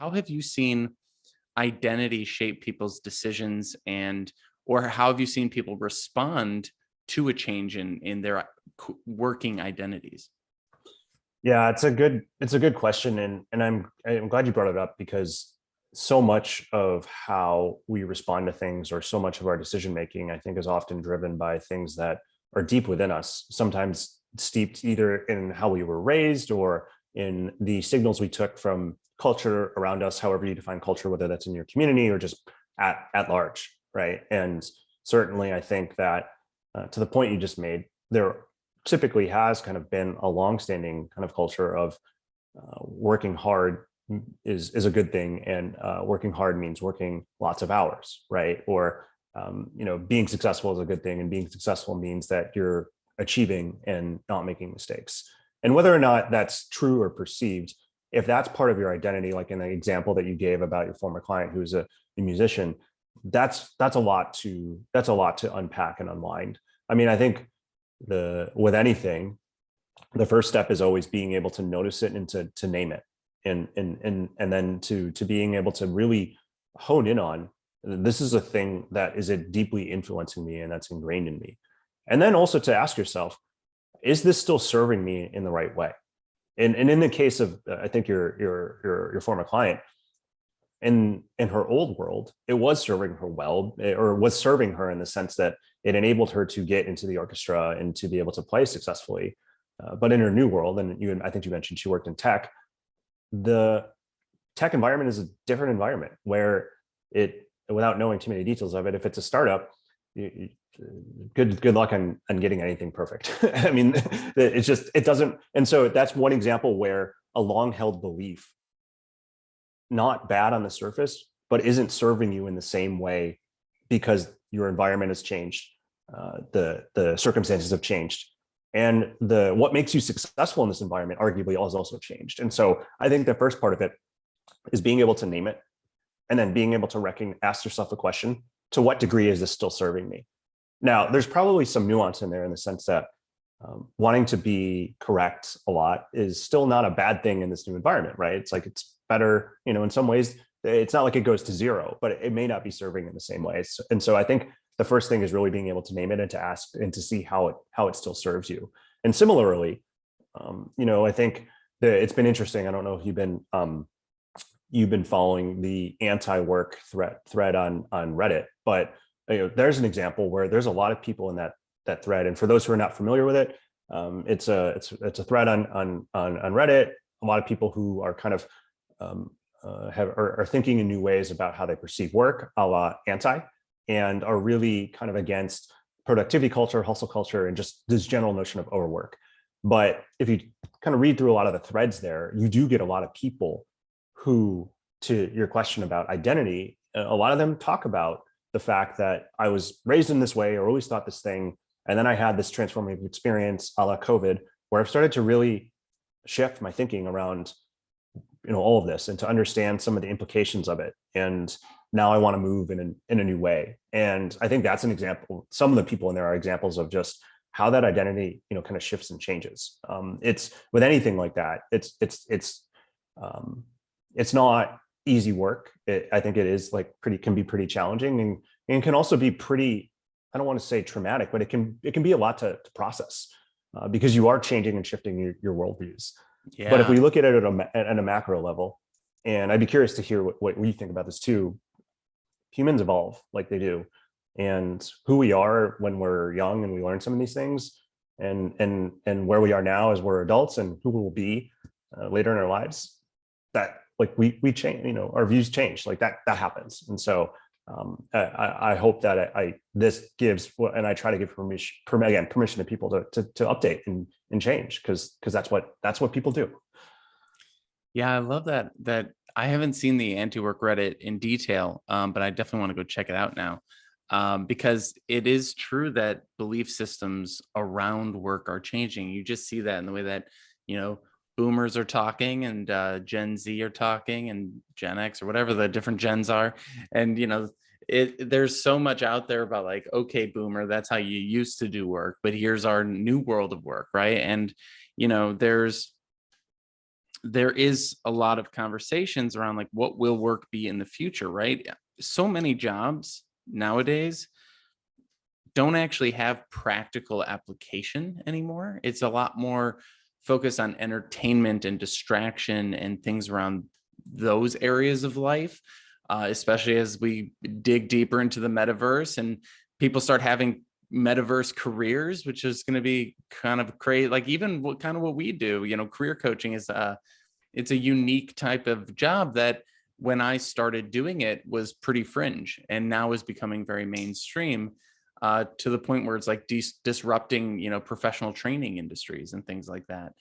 how have you seen identity shape people's decisions, and or how have you seen people respond to a change in their working identities? Yeah, it's a good question, and I'm glad you brought it up, because so much of how we respond to things, or so much of our decision making, I think, is often driven by things that are deep within us, sometimes steeped either in how we were raised or in the signals we took from culture around us, however you define culture, whether that's in your community or just at large, right? And certainly, I think that to the point you just made, there typically has kind of been a longstanding kind of culture of working hard is a good thing, and working hard means working lots of hours, right? Or being successful is a good thing, and being successful means that you're achieving and not making mistakes. And whether or not that's true or perceived, if that's part of your identity, like in the example that you gave about your former client who's a musician, that's a lot to unpack and unwind. I mean, I think with anything, the first step is always being able to notice it and to name it, and then to being able to really hone in on, this is a thing that is deeply influencing me and that's ingrained in me. And then also to ask yourself, is this still serving me in the right way? And in the case of I think your former client, in her old world, it was serving her well, or was serving her in the sense that it enabled her to get into the orchestra and to be able to play successfully. But in her new world, and I think you mentioned she worked in tech, the tech environment is a different environment where without knowing too many details of it, if it's a startup, good luck on getting anything perfect. I mean, it doesn't. And so that's one example where a long held belief, not bad on the surface, but isn't serving you in the same way because your environment has changed, the circumstances have changed, and what makes you successful in this environment arguably has also changed. And so I think the first part of it is being able to name it, and then being able to ask yourself the question, to what degree is this still serving me? Now, there's probably some nuance in there, in the sense that wanting to be correct a lot is still not a bad thing in this new environment, right? It's like, it's better, in some ways. It's not like it goes to zero, but it may not be serving in the same ways. And so I think the first thing is really being able to name it and to ask and to see how it still serves you. And similarly, I think that it's been interesting. I don't know if you've been following the Antiwork thread on Reddit, but there's an example where there's a lot of people in that thread. And for those who are not familiar with it, it's a thread on Reddit. A lot of people who are kind of are thinking in new ways about how they perceive work, a la Anti, and are really kind of against productivity culture, hustle culture, and just this general notion of overwork. But if you kind of read through a lot of the threads there, you do get a lot of people who, to your question about identity, a lot of them talk about the fact that I was raised in this way, or always thought this thing, and then I had this transformative experience, a la COVID, where I've started to really shift my thinking around all of this, and to understand some of the implications of it. And now I want to move in a new way. And I think that's an example. Some of the people in there are examples of just how that identity, kind of shifts and changes. It's with anything like that. It's not easy work. I think it is can be pretty challenging, and can also be pretty, I don't want to say traumatic, but it can be a lot to process, because you are changing and shifting your worldviews. Yeah. But if we look at it at a macro level, and I'd be curious to hear what you think about this too, humans evolve like they do. And who we are when we're young and we learn some of these things, and where we are now as we're adults, and who we'll be later in our lives, that we change, our views change, that happens. And so I hope that this gives, and I try to give permission to people to update and change, because that's what people do. Yeah, I love that I haven't seen the Antiwork Reddit in detail, but I definitely want to go check it out now, because it is true that belief systems around work are changing. You just see that in the way that boomers are talking, and Gen Z are talking, and Gen X, or whatever the different gens are. And, there's so much out there about okay, boomer, that's how you used to do work, but here's our new world of work. Right. And, there's there is a lot of conversations around like what will work be in the future, right? So many jobs nowadays don't actually have practical application anymore. It's a lot more focused on entertainment and distraction and things around those areas of life, especially as we dig deeper into the metaverse and people start having metaverse careers, which is going to be kind of crazy. Like even what we do, career coaching is it's a unique type of job that when I started doing it was pretty fringe and now is becoming very mainstream, to the point where it's like disrupting, professional training industries and things like that.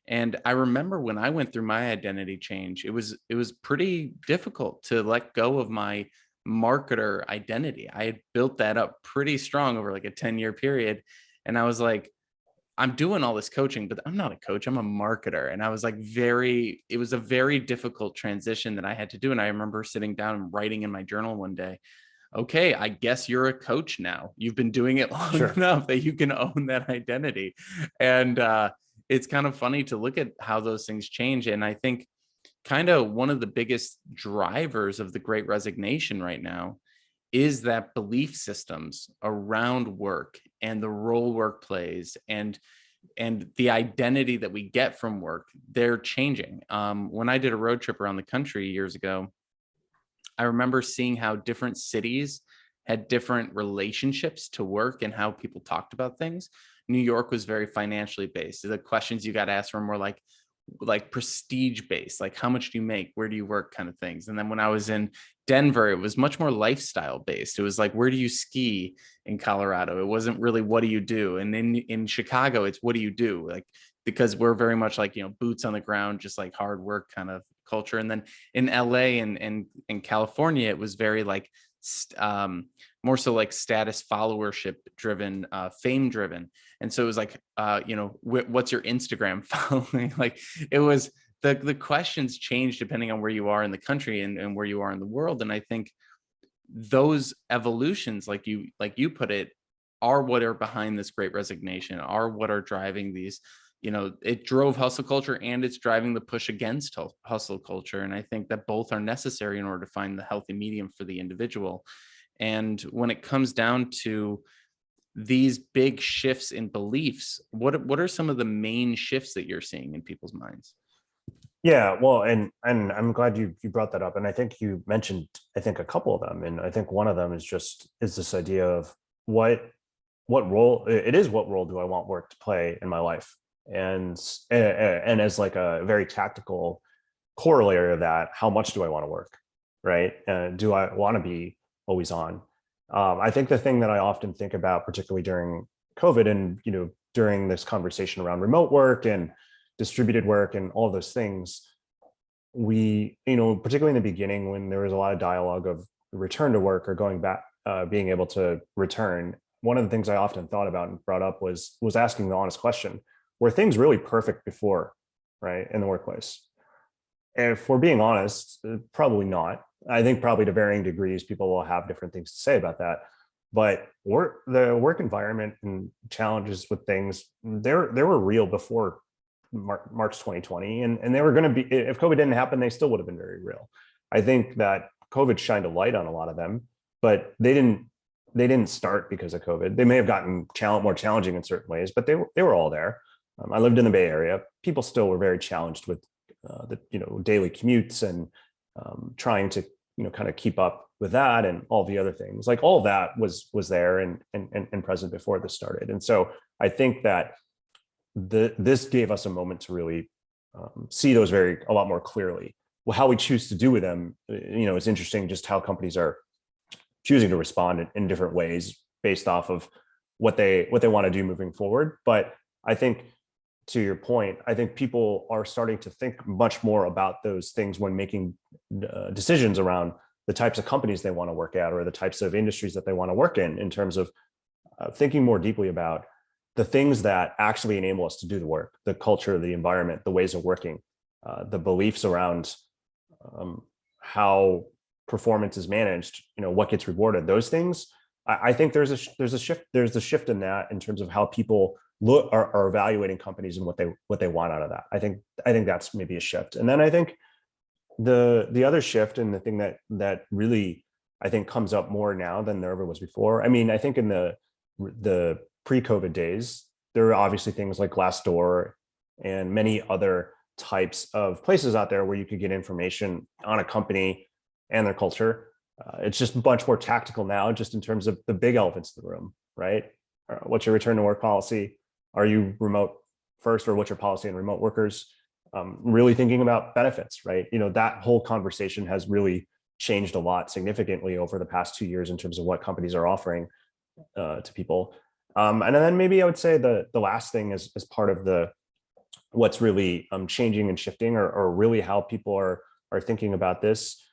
And I remember when I went through my identity change, it was pretty difficult to let go of my marketer identity. I had built that up pretty strong over like a 10-year period. And I was like, I'm doing all this coaching, but I'm not a coach. I'm a marketer. And I was like, it was a very difficult transition that I had to do. And I remember sitting down and writing in my journal one day, okay, I guess you're a coach now. You've been doing it long Sure. enough that you can own that identity. And it's kind of funny to look at how those things change. And I think kind of one of the biggest drivers of the great resignation right now is that belief systems around work and the role work plays and the identity that we get from work, they're changing. When I did a road trip around the country years ago, I remember seeing how different cities had different relationships to work and how people talked about things. New York was very financially based. The questions you got asked were more like prestige based, like how much do you make, where do you work, kind of things. And then when I was in Denver, it was much more lifestyle based. It was like, where do you ski in Colorado? It wasn't really what do you do. And in Chicago, it's what do you do, like, because we're very much like, boots on the ground, just like hard work kind of culture. And then in LA and California, it was very like more so like status followership driven, fame driven. And so it was like, what's your Instagram following? Like it was the questions change depending on where you are in the country and where you are in the world. And I think those evolutions, like you put it, are what are behind this great resignation, are what are driving these. It drove hustle culture and it's driving the push against hustle culture. And I think that both are necessary in order to find the healthy medium for the individual. And when it comes down to these big shifts in beliefs, what are some of the main shifts that you're seeing in people's minds? Yeah, well, and I'm glad you brought that up. And I think you mentioned, I think, a couple of them. And I think one of them is this idea of what role it is, what role do I want work to play in my life? And as like a very tactical corollary of that, how much do I want to work? Right? Do I want to be always on? I think the thing that I often think about, particularly during COVID and during this conversation around remote work and distributed work and all of those things, we, particularly in the beginning when there was a lot of dialogue of return to work or going back, being able to return, one of the things I often thought about and brought up was asking the honest question: were things really perfect before, right, in the workplace? And if we're being honest, probably not. I think probably to varying degrees, people will have different things to say about that. But the work environment and challenges with things, they were real before March 2020, and they were going to be, if COVID didn't happen, they still would have been very real. I think that COVID shined a light on a lot of them, but they didn't start because of COVID. They may have gotten more challenging in certain ways, but they were all there. I lived in the Bay Area. People still were very challenged with the daily commutes and trying to kind of keep up with that and all the other things. Like all of that was there and present before this started. And so I think that this gave us a moment to really see those a lot more clearly. Well, how we choose to do with them, it's interesting just how companies are choosing to respond in different ways based off of what they want to do moving forward. But I think, to your point, I think people are starting to think much more about those things when making decisions around the types of companies they want to work at or the types of industries that they want to work in terms of thinking more deeply about the things that actually enable us to do the work, the culture, the environment, the ways of working, the beliefs around how performance is managed, what gets rewarded, those things. I think there's a shift in that in terms of how people are evaluating companies and what they want out of that. I think that's maybe a shift. And then I think the other shift, and the thing that really I think comes up more now than there ever was before. I mean, I think in the pre-COVID days, there are obviously things like Glassdoor and many other types of places out there where you could get information on a company and their culture. It's just much more tactical now, just in terms of the big elephants in the room, right? What's your return to work policy? Are you remote first, or what's your policy on remote workers? Really thinking about benefits, right? You know, that whole conversation has really changed a lot significantly over the past 2 years in terms of what companies are offering to people. And then maybe I would say the last thing is part of the what's really changing and shifting, or really how people are thinking about this.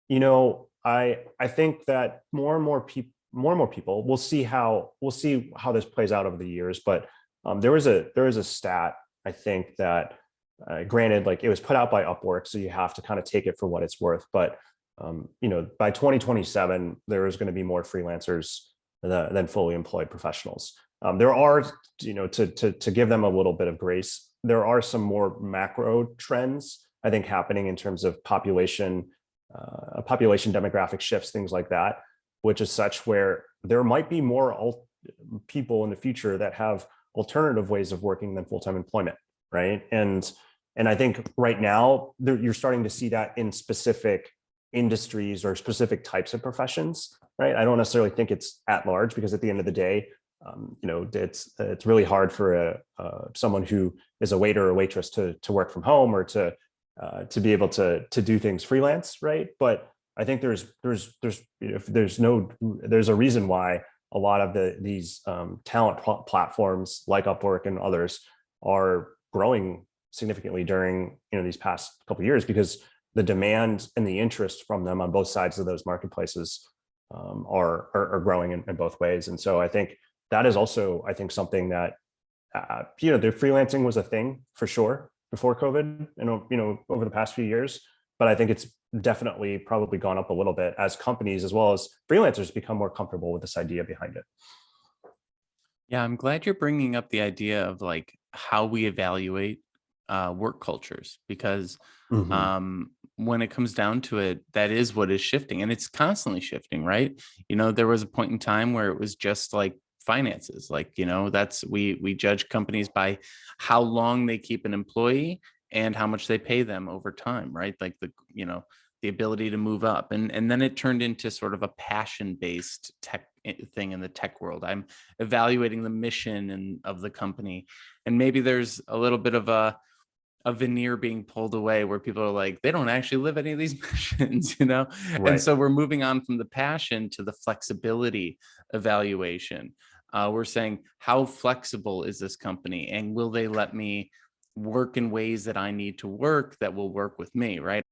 You know, I think that more and more people, we'll see how this plays out over the years. But there was a stat, I think, that granted, like, it was put out by Upwork, so you have to kind of take it for what it's worth. But you know, by 2027, there is going to be more freelancers than fully employed professionals. There are, you know, to give them a little bit of grace, there are some more macro trends, I think, happening in terms of population demographic shifts, things like that, which is such where there might be more people in the future that have alternative ways of working than full-time employment, right? And I think right now you're starting to see that in specific industries or specific types of professions, right? I don't necessarily think it's at large, because at the end of the day, you know, it's really hard for someone who is a waiter or waitress to work from home, or to be able to do things freelance, right? But I think there's a reason why a lot of these talent platforms like Upwork and others are growing significantly during, you know, these past couple of years, because the demand and the interest from them on both sides of those marketplaces are growing in both ways. And so I think that is also, I think, something that you know, the freelancing was a thing for sure before COVID, and, you know, over the past few years. But I think it's definitely probably gone up a little bit as companies as well as freelancers become more comfortable with this idea behind it. Yeah, I'm glad you're bringing up the idea of like how we evaluate work cultures, because Mhm. when it comes down to it, that is what is shifting, and it's constantly shifting, right? You know, there was a point in time where it was just like finances, like, you know, that's we judge companies by how long they keep an employee and how much they pay them over time, right? Like, the, you know, the ability to move up, and then it turned into sort of a passion based tech thing in the tech world. I'm evaluating the mission and of the company, and maybe there's a little bit of a veneer being pulled away where people are like, they don't actually live any of these missions, you know? And Right. so we're moving on from the passion to the flexibility evaluation. We're saying, how flexible is this company? And will they let me work in ways that I need to work that will work with me, right?